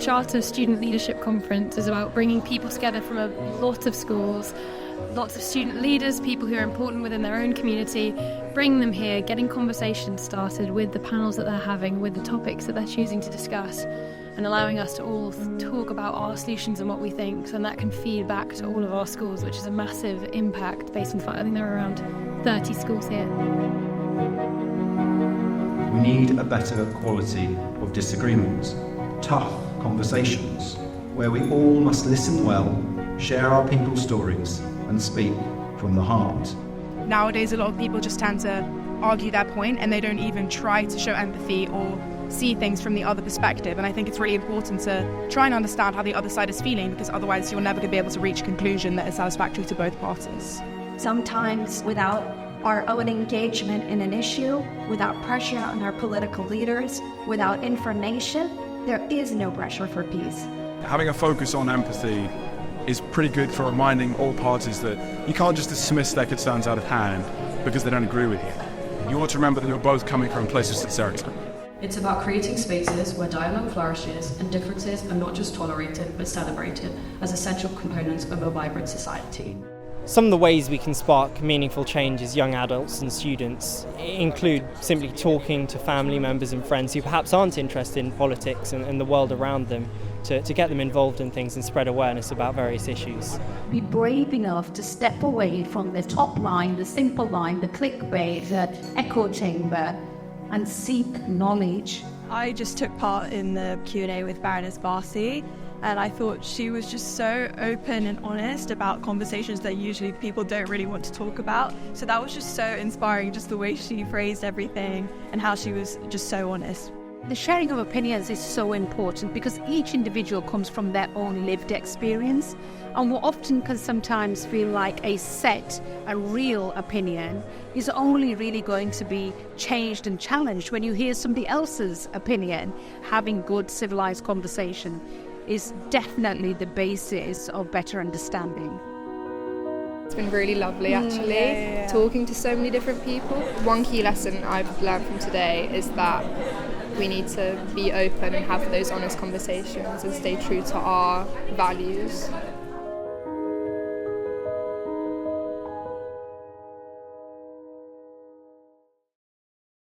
Charter Student Leadership Conference is about bringing people together from a lot of schools, lots of student leaders, people who are important within their own community, bring them here, getting conversations started with the panels that they're having, with the topics that they're choosing to discuss, and allowing us to all talk about our solutions and what we think, and that can feed back to all of our schools, which is a massive impact based on the fact I think there are around 30 schools here. We need a better quality of disagreement, tough conversations, where we all must listen well, share our people's stories, and speak from the heart. Nowadays, a lot of people just tend to argue their point and they don't even try to show empathy or see things from the other perspective. And I think it's really important to try and understand how the other side is feeling, because otherwise you're never going to be able to reach a conclusion that is satisfactory to both parties. Sometimes without our own engagement in an issue, without pressure on our political leaders, without information, there is no pressure for peace. Having a focus on empathy is pretty good for reminding all parties that you can't just dismiss their concerns out of hand because they don't agree with you. You ought to remember that you're both coming from places of sincerity. It's about creating spaces where dialogue flourishes and differences are not just tolerated but celebrated as essential components of a vibrant society. Some of the ways we can spark meaningful change as young adults and students include simply talking to family members and friends who perhaps aren't interested in politics and the world around them, to get them involved in things and spread awareness about various issues. Be brave enough to step away from the top line, the simple line, the clickbait, the echo chamber, and seek knowledge. I just took part in the Q&A with Baroness Barty, and I thought she was just so open and honest about conversations that usually people don't really want to talk about. So that was just so inspiring, just the way she phrased everything and how she was just so honest. The sharing of opinions is so important because each individual comes from their own lived experience, and what often can sometimes feel like a set, a real opinion is only really going to be changed and challenged when you hear somebody else's opinion. Having good civilized conversation is definitely the basis of better understanding. It's been really lovely actually, talking to so many different people. One key lesson I've learned from today is that we need to be open and have those honest conversations and stay true to our values.